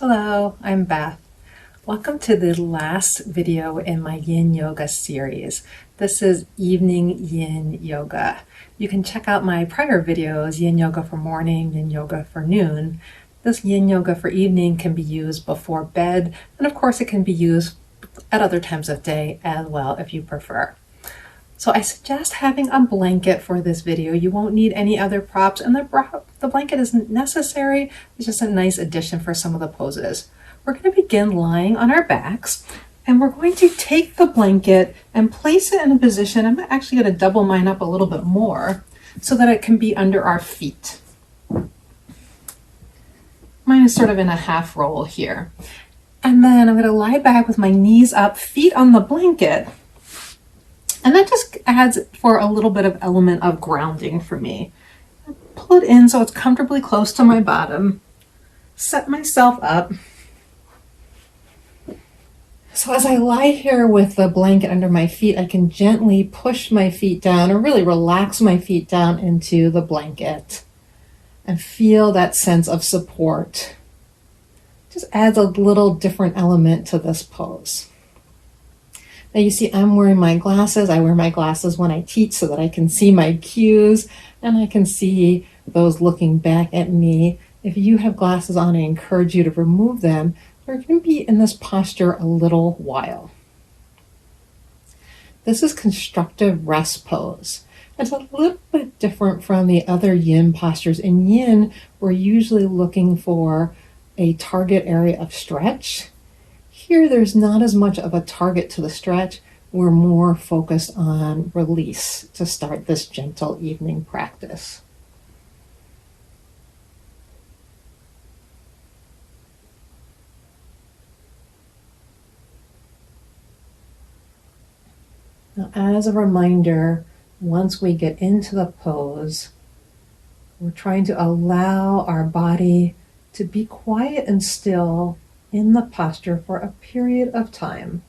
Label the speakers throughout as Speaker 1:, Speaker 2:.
Speaker 1: Hello, I'm Beth. Welcome to the last video in my Yin Yoga series. This is evening Yin Yoga. You can check out my prior videos, Yin Yoga for morning, Yin Yoga for noon. This Yin Yoga for evening can be used before bed, and of course it can be used at other times of day as well if you prefer. So I suggest having a blanket for this video. You won't need any other props, and the blanket isn't necessary. It's just a nice addition for some of the poses. We're going to begin lying on our backs, and we're going to take the blanket and place it in a position. I'm actually going to double mine up a little bit more so that it can be under our feet. Mine is sort of in a half roll here. And then I'm going to lie back with my knees up, feet on the blanket. And that just adds for a little bit of element of grounding for me. Pull it in so it's comfortably close to my bottom. Set myself up. So as I lie here with the blanket under my feet, I can gently push my feet down or really relax my feet down into the blanket and feel that sense of support. Just adds a little different element to this pose. Now you see I'm wearing my glasses. I wear my glasses when I teach so that I can see my cues and I can see those looking back at me. If you have glasses on, I encourage you to remove them. We're going to be in this posture a little while. This is Constructive Rest pose. It's a little bit different from the other Yin postures. In Yin, we're usually looking for a target area of stretch. Here, there's not as much of a target to the stretch. We're more focused on release to start this gentle evening practice. Now, as a reminder, once we get into the pose, we're trying to allow our body to be quiet and still in the posture for a period of time.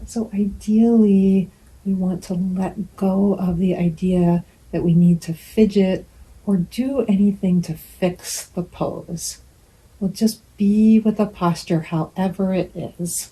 Speaker 1: So ideally, we want to let go of the idea that we need to fidget or do anything to fix the pose. We'll just be with the posture however it is.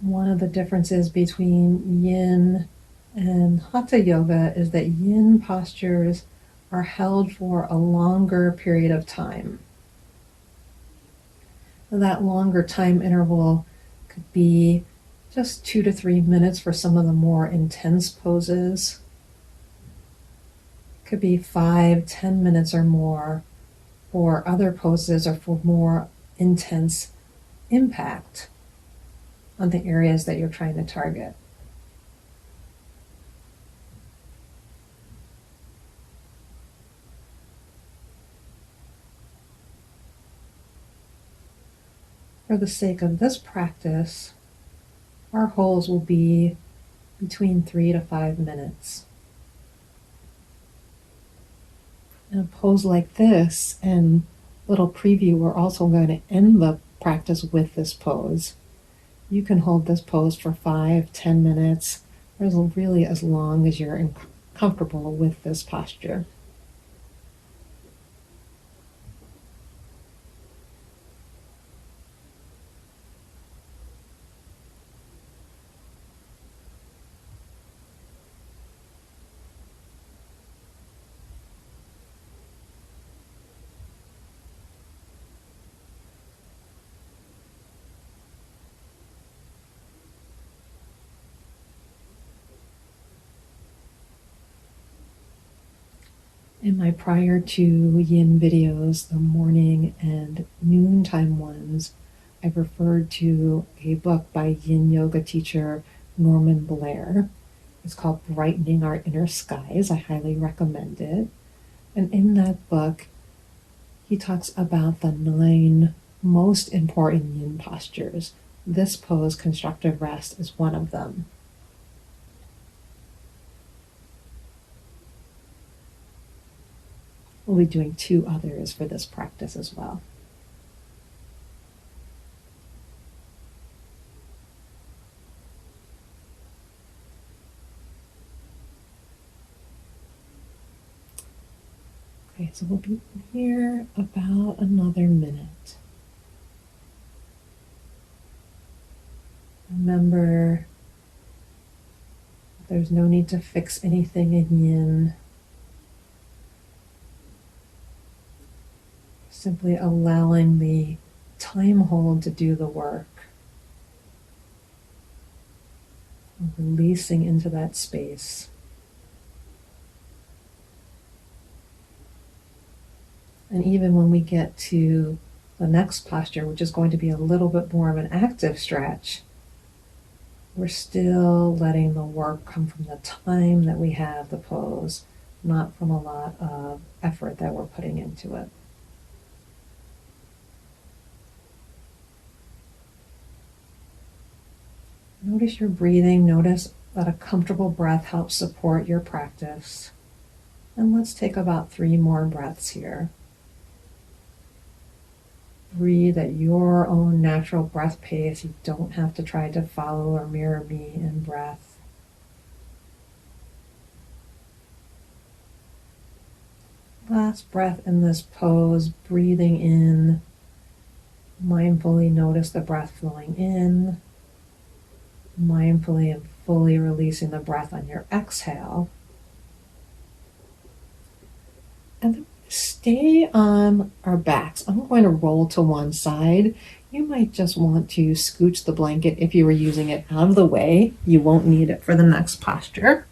Speaker 1: One of the differences between Yin and Hatha Yoga is that Yin postures are held for a longer period of time. That longer time interval could be just 2 to 3 minutes for some of the more intense poses. It could be 5-10 minutes or more for other poses or for more intense impact on the areas that you're trying to target. For the sake of this practice, our holds will be between 3 to 5 minutes. In a pose like this, and little preview, we're also going to end the practice with this pose. You can hold this pose for 5-10 minutes, or really as long as you're comfortable with this posture. In my prior 2 Yin videos, the morning and noontime ones, I referred to a book by Yin Yoga teacher Norman Blair. It's called Brightening Our Inner Skies. I highly recommend it. And in that book, he talks about the 9 most important yin postures. This pose, Constructive Rest, is one of them. We'll be doing 2 others for this practice as well. Okay, so we'll be here about another minute. Remember, there's no need to fix anything in yin. Simply allowing the time hold to do the work. Releasing into that space. And even when we get to the next posture, which is going to be a little bit more of an active stretch, we're still letting the work come from the time that we have the pose, not from a lot of effort that we're putting into it. Notice your breathing. Notice that a comfortable breath helps support your practice. And let's take about 3 more breaths here. Breathe at your own natural breath pace. You don't have to try to follow or mirror me in breath. Last breath in this pose, breathing in. Mindfully notice the breath flowing in. Mindfully and fully releasing the breath on your exhale. And then stay on our backs. I'm going to roll to one side. You might just want to scooch the blanket if you were using it out of the way. You won't need it for the next posture.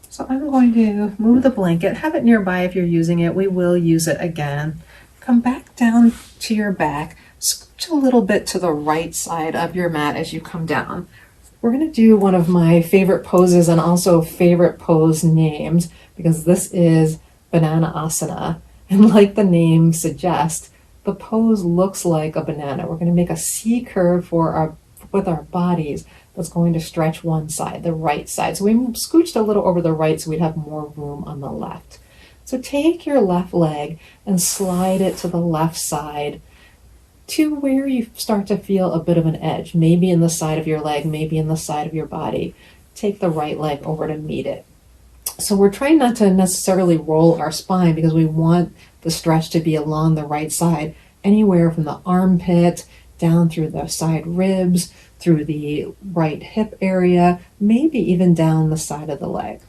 Speaker 1: So I'm going to move the blanket. Have it nearby if you're using it. We will use it again. Come back down to your back. Scooch a little bit to the right side of your mat as you come down. We're going to do one of my favorite poses and also favorite pose names, because this is Bananasana. And like the name suggests, the pose looks like a banana. We're going to make a C curve with our bodies that's going to stretch one side, the right side. So we scooched a little over the right so we'd have more room on the left. So take your left leg and slide it to the left side to where you start to feel a bit of an edge, maybe in the side of your leg, maybe in the side of your body. Take the right leg over to meet it. So we're trying not to necessarily roll our spine because we want the stretch to be along the right side, anywhere from the armpit down through the side ribs, through the right hip area, maybe even down the side of the leg.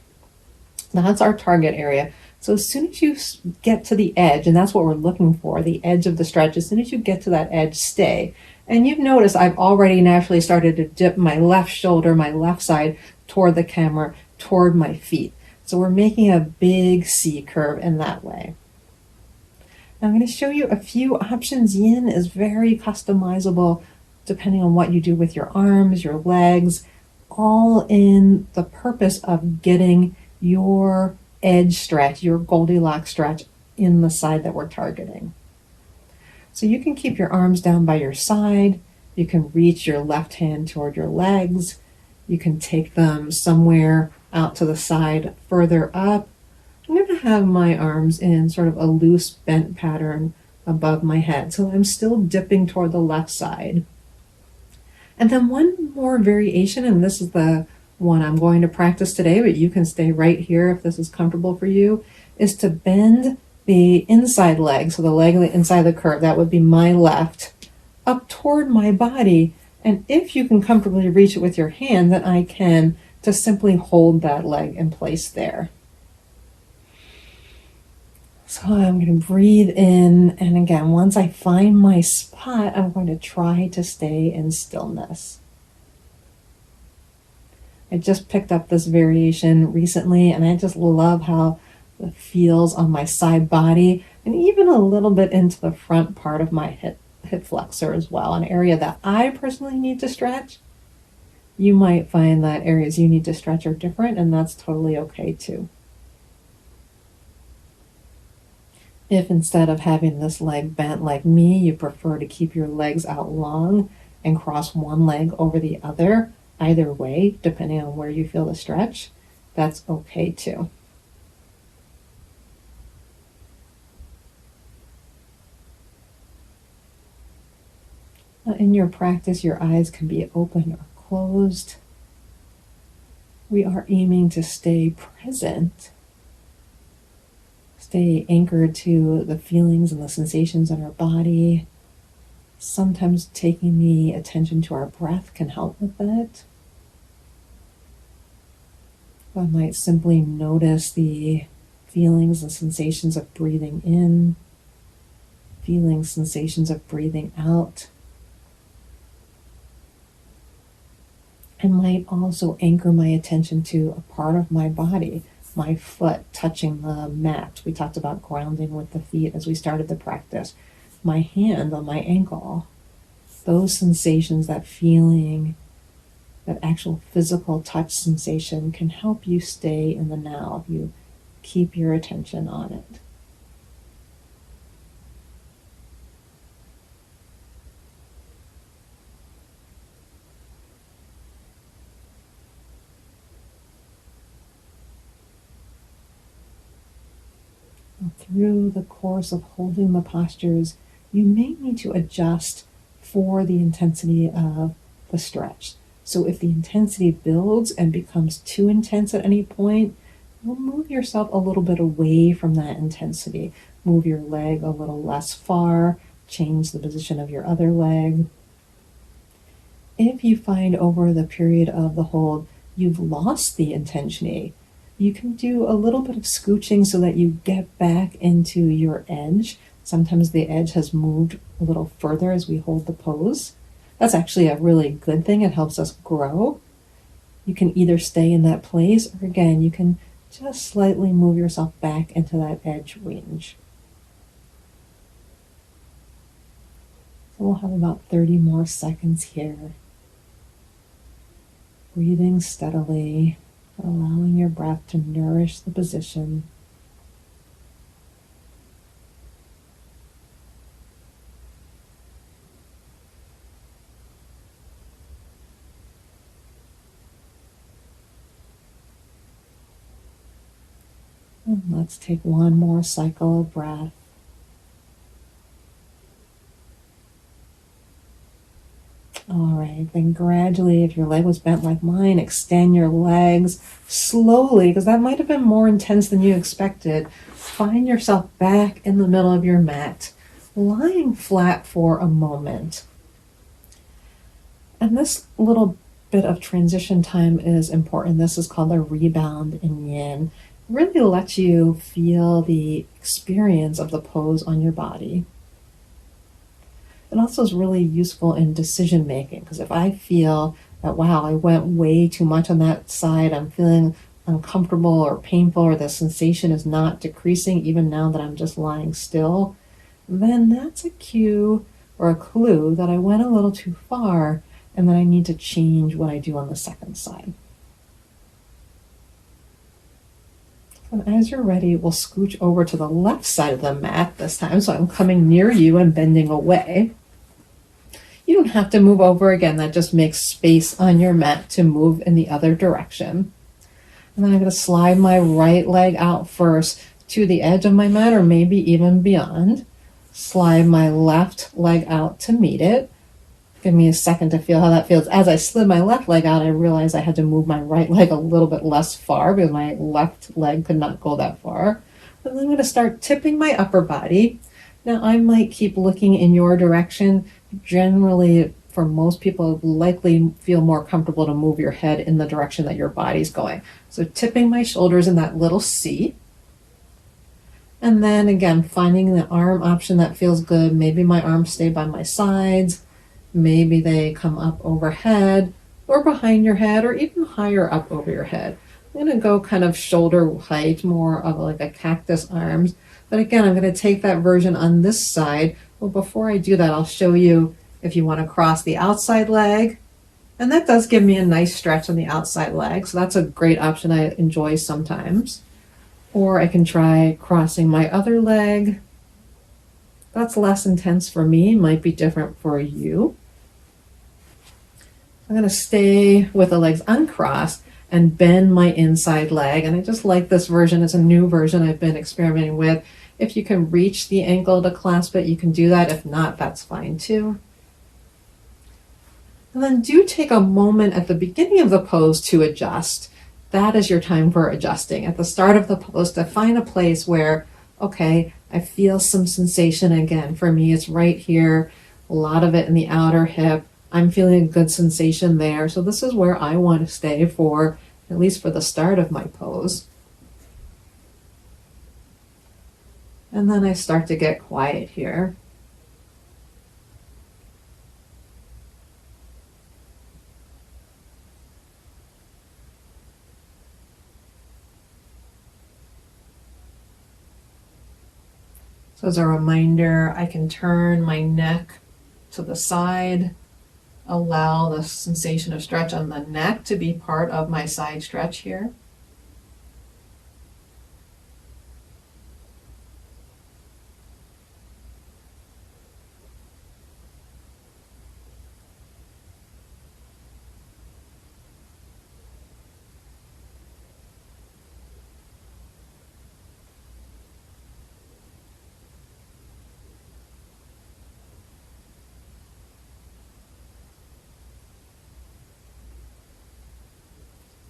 Speaker 1: That's our target area. So as soon as you get to the edge, and that's what we're looking for, the edge of the stretch, as soon as you get to that edge, stay. And you've noticed I've already naturally started to dip my left shoulder, my left side, toward the camera, toward my feet. So we're making a big C curve in that way. Now I'm going to show you a few options. Yin is very customizable depending on what you do with your arms, your legs, all in the purpose of getting your edge stretch, your Goldilocks stretch in the side that we're targeting. So you can keep your arms down by your side. You can reach your left hand toward your legs. You can take them somewhere out to the side further up. I'm going to have my arms in sort of a loose bent pattern above my head. So I'm still dipping toward the left side. And then one more variation, and this is the one I'm going to practice today, but you can stay right here if this is comfortable for you, is to bend the inside leg, so the leg inside the curve, that would be my left, up toward my body. And if you can comfortably reach it with your hand, then I can to simply hold that leg in place there. So I'm going to breathe in, and again, once I find my spot, I'm going to try to stay in stillness. I just picked up this variation recently, and I just love how it feels on my side body, and even a little bit into the front part of my hip flexor as well, an area that I personally need to stretch. You might find that areas you need to stretch are different, and that's totally okay too. If instead of having this leg bent like me, you prefer to keep your legs out long and cross one leg over the other, either way, depending on where you feel the stretch, that's okay too. Now, in your practice, your eyes can be open or closed. We are aiming to stay present, stay anchored to the feelings and the sensations in our body. Sometimes taking the attention to our breath can help with that. I might simply notice the feelings and sensations of breathing in, feelings, sensations of breathing out. I might also anchor my attention to a part of my body, my foot touching the mat. We talked about grounding with the feet as we started the practice. My hand on my ankle. Those sensations, that feeling, that actual physical touch sensation can help you stay in the now if you keep your attention on it. Through the course of holding the postures, you may need to adjust for the intensity of the stretch. So if the intensity builds and becomes too intense at any point, you'll move yourself a little bit away from that intensity. Move your leg a little less far, change the position of your other leg. If you find over the period of the hold you've lost the intensity, you can do a little bit of scooching so that you get back into your edge. Sometimes the edge has moved a little further as we hold the pose. That's actually a really good thing. It helps us grow. You can either stay in that place, or again, you can just slightly move yourself back into that edge range. So we'll have about 30 more seconds here. Breathing steadily, allowing your breath to nourish the position. And let's take one more cycle of breath. All right, then gradually, if your leg was bent like mine, extend your legs slowly, because that might have been more intense than you expected. Find yourself back in the middle of your mat, lying flat for a moment. And this little bit of transition time is important. This is called a rebound in Yin. It really lets you feel the experience of the pose on your body. It also is really useful in decision making, because if I feel that, wow, I went way too much on that side, I'm feeling uncomfortable or painful, or the sensation is not decreasing even now that I'm just lying still, then that's a cue or a clue that I went a little too far and that I need to change what I do on the second side. And as you're ready, we'll scooch over to the left side of the mat this time, so I'm coming near you and bending away. You don't have to move over again. That just makes space on your mat to move in the other direction. And then I'm going to slide my right leg out first to the edge of my mat, or maybe even beyond. Slide my left leg out to meet it. Give me a second to feel how that feels. As I slid my left leg out, I realized I had to move my right leg a little bit less far because my left leg could not go that far. And then I'm going to start tipping my upper body. Now, I might keep looking in your direction. Generally, for most people, it likely feel more comfortable to move your head in the direction that your body's going. So tipping my shoulders in that little C. And then again, finding the arm option that feels good. Maybe my arms stay by my sides. Maybe they come up overhead or behind your head, or even higher up over your head. I'm going to go kind of shoulder height, more of like a cactus arms. But again, I'm going to take that version on this side. Well, before I do that, I'll show you if you want to cross the outside leg And that does give me a nice stretch on the outside leg, so that's a great option I enjoy sometimes. Or I can try crossing my other leg. That's less intense for me, might be different for you. I'm going to stay with the legs uncrossed and bend my inside leg. And I just like this version. It's a new version I've been experimenting with. If you can reach the ankle to clasp it, you can do that. If not, that's fine too. And then do take a moment at the beginning of the pose to adjust. That is your time for adjusting. At the start of the pose, to find a place where, okay, I feel some sensation again. For me, it's right here, a lot of it in the outer hip. I'm feeling a good sensation there. So this is where I want to stay for, at least for the start of my pose. And then I start to get quiet here. So as a reminder, I can turn my neck to the side, allow the sensation of stretch on the neck to be part of my side stretch here.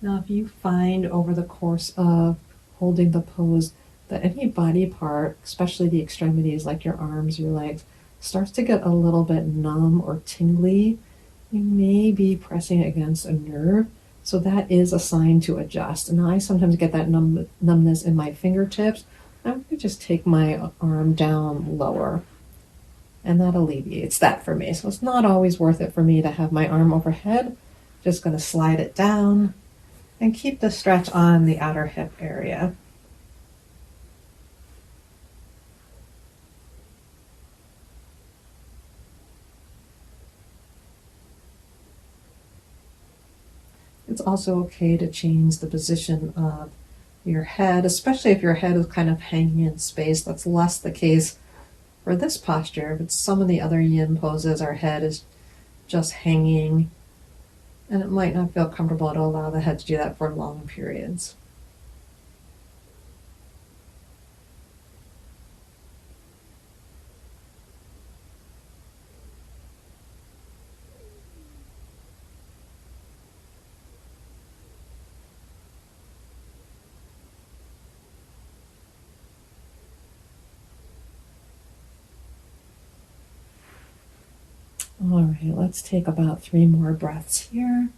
Speaker 1: Now, if you find over the course of holding the pose that any body part, especially the extremities like your arms, your legs, starts to get a little bit numb or tingly, you may be pressing against a nerve. So that is a sign to adjust. And I sometimes get that numbness in my fingertips. I'm going to just take my arm down lower. And that alleviates that for me. So it's not always worth it for me to have my arm overhead. Just going to slide it down and keep the stretch on the outer hip area. It's also okay to change the position of your head, especially if your head is kind of hanging in space. That's less the case for this posture, but some of the other yin poses, our head is just hanging, and it might not feel comfortable to allow the head to do that for long periods. All right, let's take about 3 more breaths here.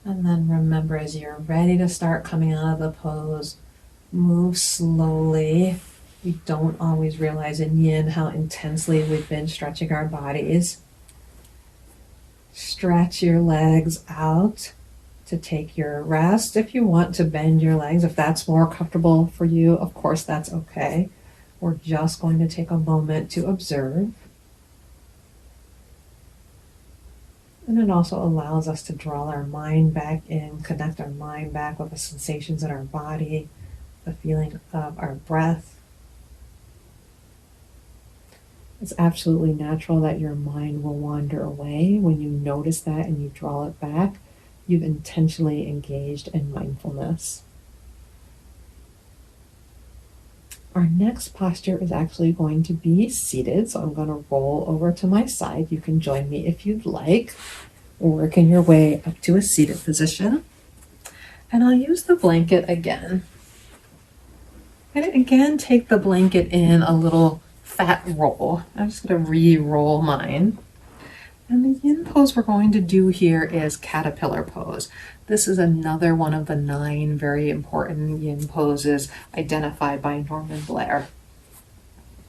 Speaker 1: And then remember, as you're ready to start coming out of the pose, move slowly. We don't always realize in yin how intensely we've been stretching our bodies. Stretch your legs out to take your rest. If you want to bend your legs, if that's more comfortable for you, of course that's okay. We're just going to take a moment to observe. And it also allows us to draw our mind back in, connect our mind back with the sensations in our body, the feeling of our breath. It's absolutely natural that your mind will wander away. When you notice that and you draw it back, you've intentionally engaged in mindfulness. Our next posture is actually going to be seated, so I'm going to roll over to my side. You can join me if you'd like, working your way up to a seated position. And I'll use the blanket again. And again, take the blanket in a little fat roll. I'm just going to re-roll mine. And the yin pose we're going to do here is caterpillar pose. This is another one of the 9 very important yin poses identified by Norman Blair.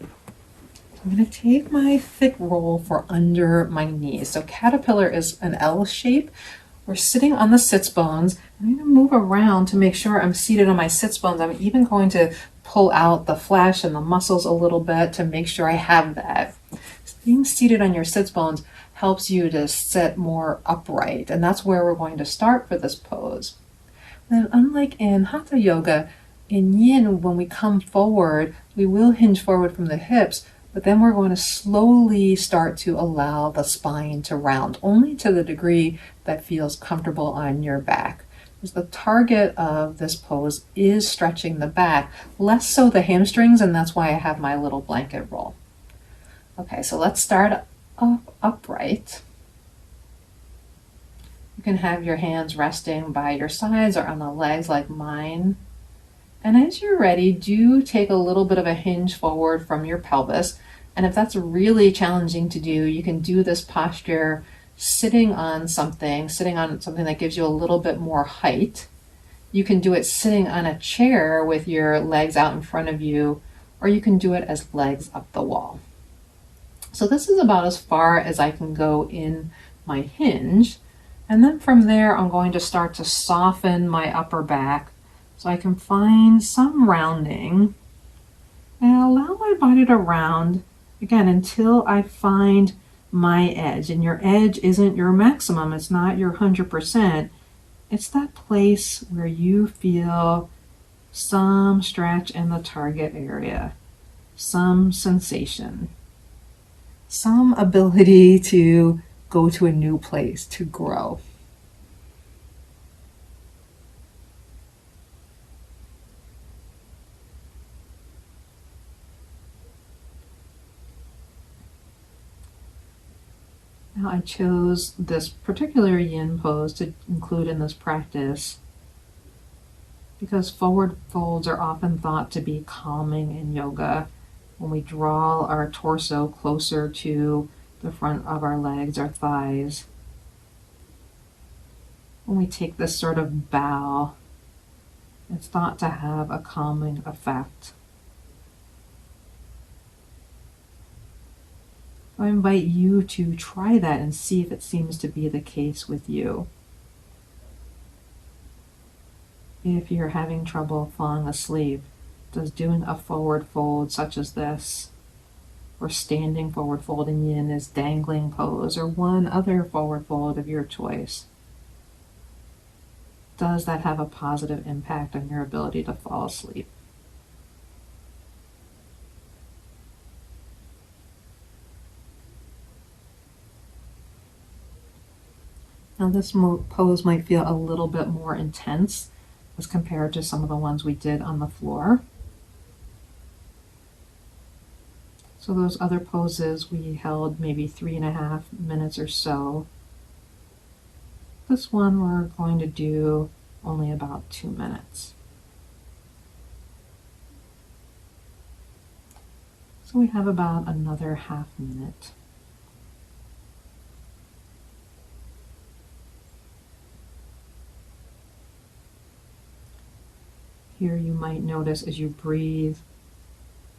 Speaker 1: I'm going to take my thick roll for under my knees. So caterpillar is an L shape We're sitting on the sits bones. I'm going to move around to make sure I'm seated on my sits bones. I'm even going to pull out the flesh and the muscles a little bit to make sure I have that. Being seated on your sits bones helps you to sit more upright, and that's where we're going to start for this pose. And unlike in Hatha Yoga, in Yin, when we come forward, we will hinge forward from the hips, but then we're going to slowly start to allow the spine to round, only to the degree that feels comfortable on your back. Because the target of this pose is stretching the back, less so the hamstrings, and that's why I have my little blanket roll. Okay, so let's start upright. You can have your hands resting by your sides or on the legs like mine. And as you're ready, do take a little bit of a hinge forward from your pelvis. And if that's really challenging to do, you can do this posture sitting on something that gives you a little bit more height. You can do it sitting on a chair with your legs out in front of you, or you can do it as legs up the wall. So this is about as far as I can go in my hinge. And then from there, I'm going to start to soften my upper back so I can find some rounding and allow my body to round again until I find my edge. And your edge isn't your maximum. It's not your 100%. It's that place where you feel some stretch in the target area, some sensation, some ability to go to a new place, to grow. Now I chose this particular yin pose to include in this practice because forward folds are often thought to be calming in yoga. When we draw our torso closer to the front of our legs, our thighs, when we take this sort of bow, it's thought to have a calming effect. I invite you to try that and see if it seems to be the case with you. If you're having trouble falling asleep, does doing a forward fold such as this, or standing forward fold in Yin is dangling pose, or one other forward fold of your choice, does that have a positive impact on your ability to fall asleep? Now this pose might feel a little bit more intense as compared to some of the ones we did on the floor. So those other poses we held maybe 3.5 minutes or so. This one we're going to do only about 2 minutes. So we have about another half minute. Here you might notice as you breathe,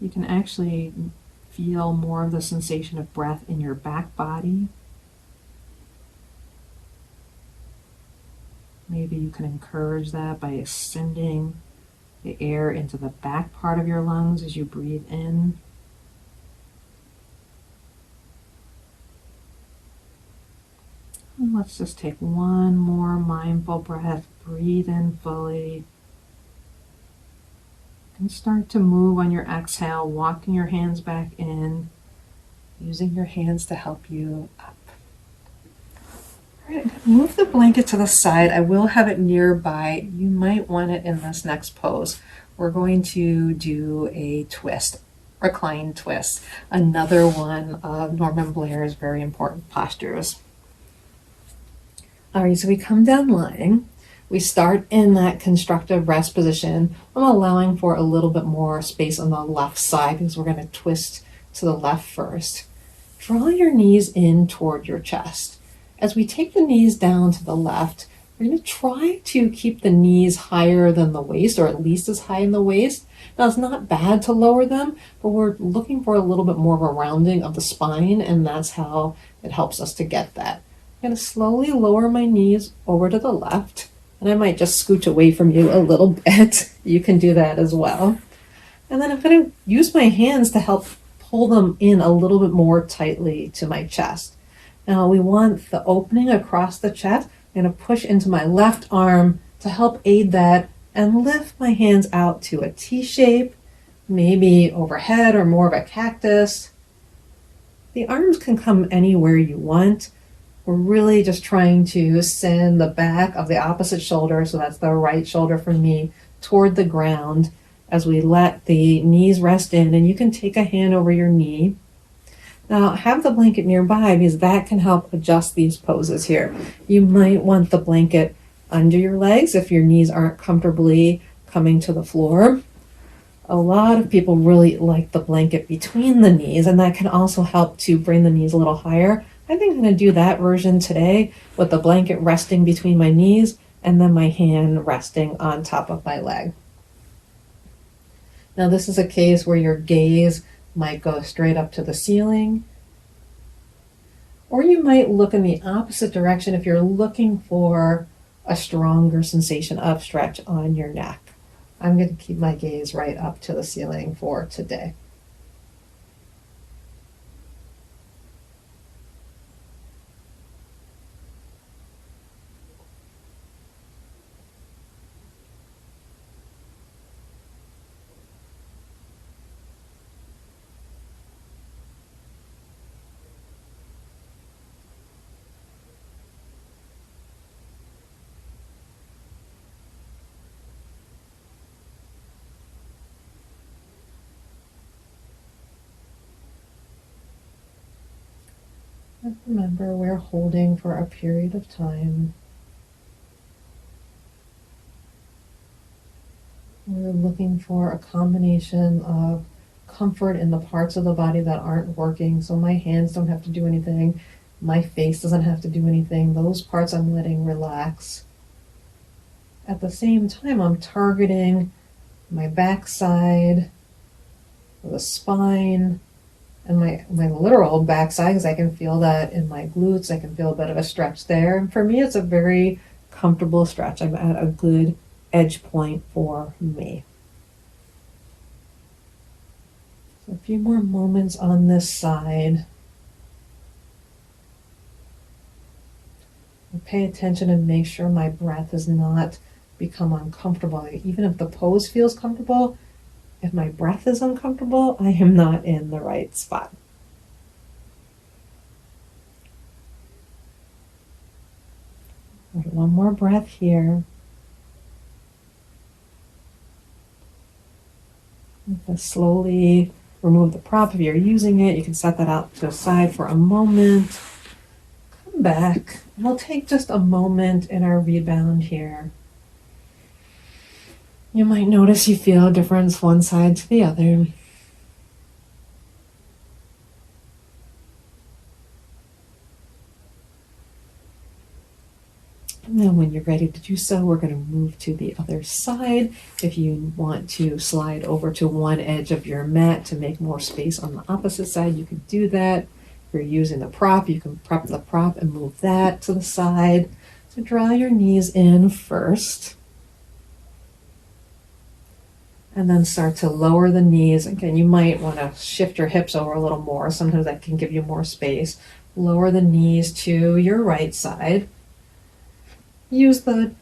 Speaker 1: you can actually feel more of the sensation of breath in your back body. Maybe you can encourage that by sending the air into the back part of your lungs as you breathe in. And let's just take one more mindful breath. Breathe in fully. And start to move on your exhale, walking your hands back in, using your hands to help you up. All right, I'm going to move the blanket to the side. I will have it nearby. You might want it in this next pose. We're going to do a twist, reclined twist, another one of Norman Blair's very important postures. All right, so we come down lying. We start in that constructive rest position. I'm allowing for a little bit more space on the left side because we're going to twist to the left first. Draw your knees in toward your chest. As we take the knees down to the left, we're going to try to keep the knees higher than the waist, or at least as high in the waist. Now, it's not bad to lower them, but we're looking for a little bit more of a rounding of the spine, and that's how it helps us to get that. going to slowly lower my knees over to the left, and I might just scooch away from you a little bit. You can do that as well. And then I'm going to use my hands to help pull them in a little bit more tightly to my chest. Now we want the opening across the chest. I'm going to push into my left arm to help aid that and lift my hands out to a T shape, maybe overhead or more of a cactus. The arms can come anywhere you want. We're really just trying to send the back of the opposite shoulder, so that's the right shoulder for me, toward the ground as we let the knees rest in. And you can take a hand over your knee. Now have the blanket nearby because that can help adjust these poses here. You might want the blanket under your legs if your knees aren't comfortably coming to the floor. A lot of people really like the blanket between the knees, and that can also help to bring the knees a little higher. I think I'm going to do that version today with the blanket resting between my knees and then my hand resting on top of my leg. Now this is a case where your gaze might go straight up to the ceiling, or you might look in the opposite direction if you're looking for a stronger sensation of stretch on your neck. I'm going to keep my gaze right up to the ceiling for today. And remember, we're holding for a period of time. We're looking for a combination of comfort in the parts of the body that aren't working. So my hands don't have to do anything. My face doesn't have to do anything. Those parts I'm letting relax. At the same time, I'm targeting my backside, the spine, and my literal backside, because I can feel that in my glutes. I can feel a bit of a stretch there. And for me, it's a very comfortable stretch. I'm at a good edge point for me. So a few more moments on this side. Pay attention and make sure my breath has not become uncomfortable. Even if the pose feels comfortable, if my breath is uncomfortable, I am not in the right spot. One more breath here. Just slowly remove the prop if you're using it. You can set that out to the side for a moment. Come back. We'll take just a moment in our rebound here. You might notice you feel a difference one side to the other. And then when you're ready to do so, we're going to move to the other side. If you want to slide over to one edge of your mat to make more space on the opposite side, you can do that. If you're using the prop, you can prep the prop and move that to the side. So draw your knees in first. And then start to lower the knees. Again, you might want to shift your hips over a little more. Sometimes that can give you more space. Lower the knees to your right side. Use the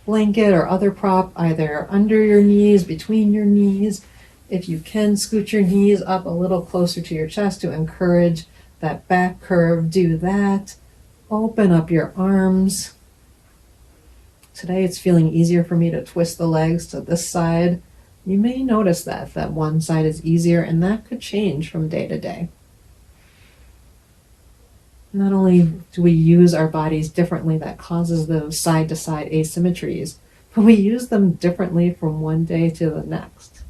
Speaker 1: blanket or other prop either under your knees, between your knees. If you can, scoot your knees up a little closer to your chest to encourage that back curve. Do that. Open up your arms. Today it's feeling easier for me to twist the legs to this side. You may notice that one side is easier, and that could change from day to day. Not only do we use our bodies differently, that causes those side-to-side asymmetries, but we use them differently from one day to the next.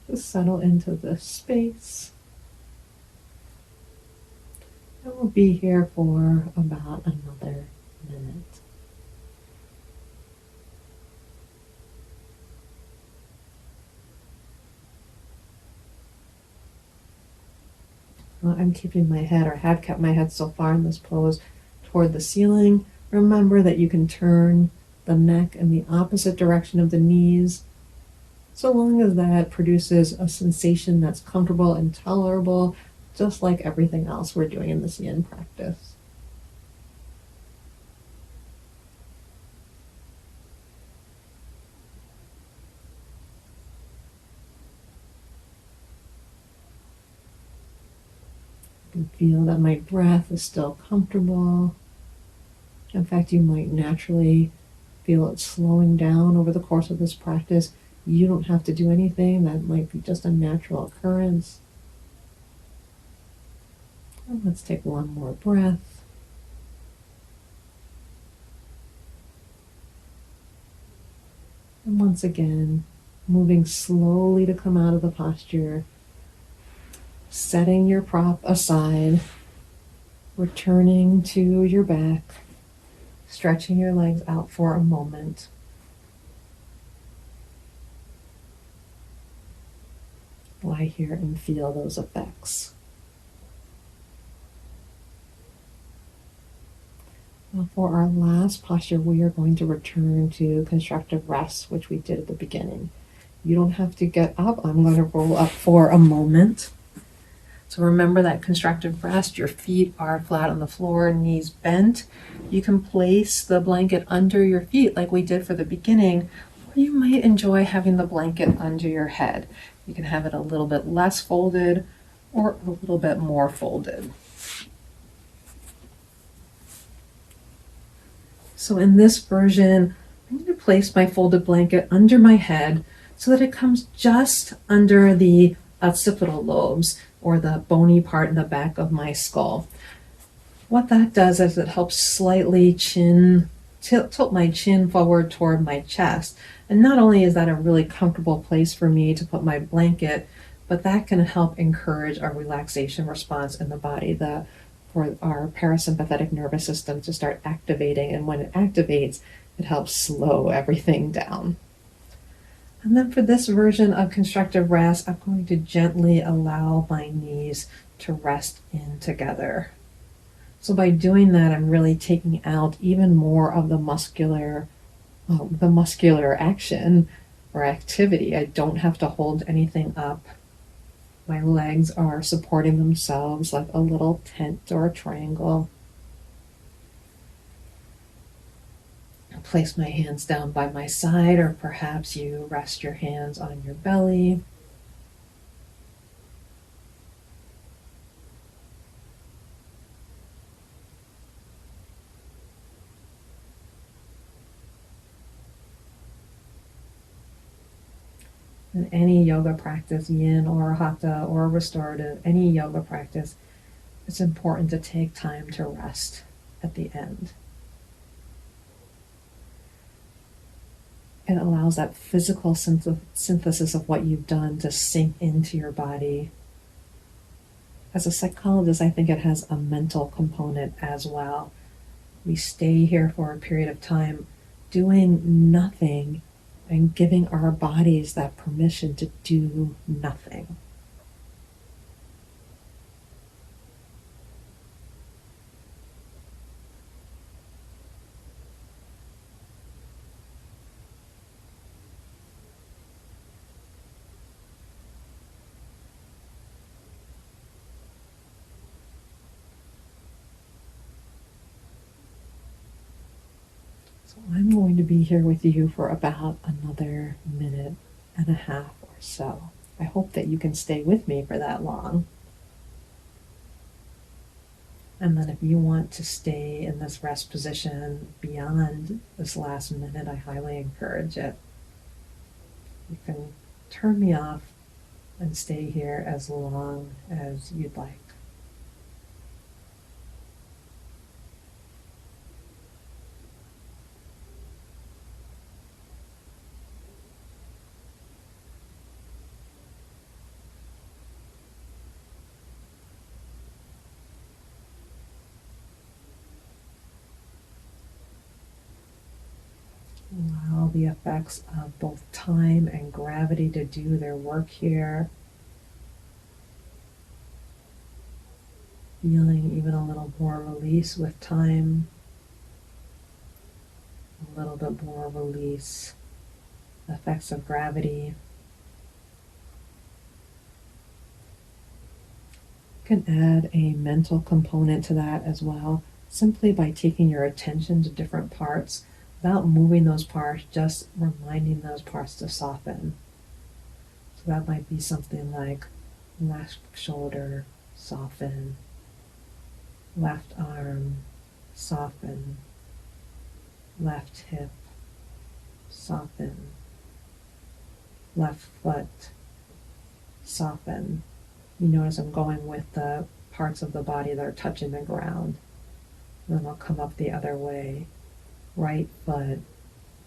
Speaker 1: Just settle into this space. And we'll be here for about another minute. I'm keeping my head, or have kept my head so far in this pose, toward the ceiling. Remember that you can turn the neck in the opposite direction of the knees, so long as that produces a sensation that's comfortable and tolerable, just like everything else we're doing in this yin practice. You can feel that my breath is still comfortable. In fact, you might naturally feel it slowing down over the course of this practice. You don't have to do anything. That might be just a natural occurrence. And let's take one more breath. And once again, moving slowly to come out of the posture, setting your prop aside, returning to your back, stretching your legs out for a moment. Lie here and feel those effects. Now for our last posture, we are going to return to constructive rest, which we did at the beginning. You don't have to get up. I'm going to roll up for a moment. So remember that constructive rest, your feet are flat on the floor, knees bent. You can place the blanket under your feet like we did for the beginning, or you might enjoy having the blanket under your head. You can have it a little bit less folded or a little bit more folded. So in this version, I'm going to place my folded blanket under my head so that it comes just under the occipital lobes, or the bony part in the back of my skull. What that does is it helps slightly tilt my chin forward toward my chest. And not only is that a really comfortable place for me to put my blanket, but that can help encourage a relaxation response in the body, for our parasympathetic nervous system to start activating. And when it activates, it helps slow everything down. And then for this version of constructive rest, I'm going to gently allow my knees to rest in together. So by doing that, I'm really taking out even more of the muscular action or activity. I don't have to hold anything up. My legs are supporting themselves like a little tent or a triangle. Place my hands down by my side, or perhaps you rest your hands on your belly. In any yoga practice, yin or hatha or restorative, any yoga practice, it's important to take time to rest at the end. It allows that physical synthesis of what you've done to sink into your body. As a psychologist, I think it has a mental component as well. We stay here for a period of time doing nothing and giving our bodies that permission to do nothing. So I'm going to be here with you for about another minute and a half or so. I hope that you can stay with me for that long. And then if you want to stay in this rest position beyond this last minute, I highly encourage it. You can turn me off and stay here as long as you'd like. the effects of both time and gravity to do their work here. Feeling even a little more release with time, a little bit more release, effects of gravity. You can add a mental component to that as well, simply by taking your attention to different parts without moving those parts, just reminding those parts to soften. So that might be something like left shoulder, soften, left arm, soften, left hip, soften, left foot, soften. You notice I'm going with the parts of the body that are touching the ground. And then I'll come up the other way. Right foot,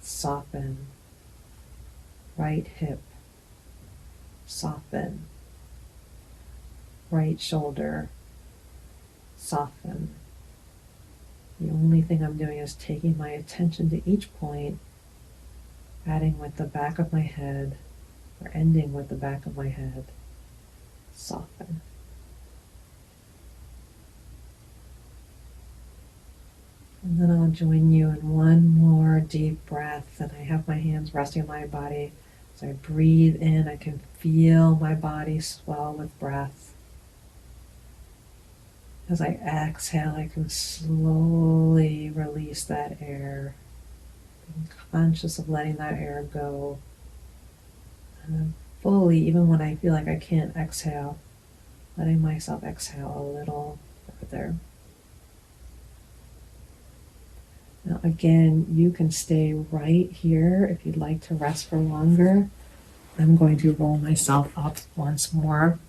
Speaker 1: soften. Right hip, soften. Right shoulder, soften. The only thing I'm doing is taking my attention to each point, adding with the back of my head, or ending with the back of my head. Soften. And then I'll join you in one more deep breath, and I have my hands resting on my body. As I breathe in, I can feel my body swell with breath. As I exhale, I can slowly release that air, being conscious of letting that air go. And then fully, even when I feel like I can't exhale, letting myself exhale a little further. Now again, you can stay right here if you'd like to rest for longer. I'm going to roll myself up once more.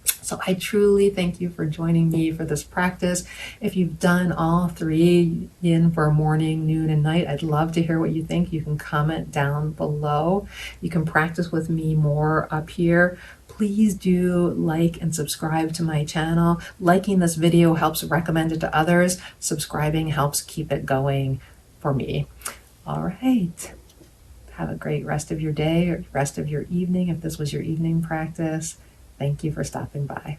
Speaker 1: So I truly thank you for joining me for this practice. If you've done all three, yin for morning, noon, and night, I'd love to hear what you think. You can comment down below. You can practice with me more up here. Please do like and subscribe to my channel. Liking this video helps recommend it to others. Subscribing helps keep it going for me. All right. Have a great rest of your day or rest of your evening if this was your evening practice. Thank you for stopping by.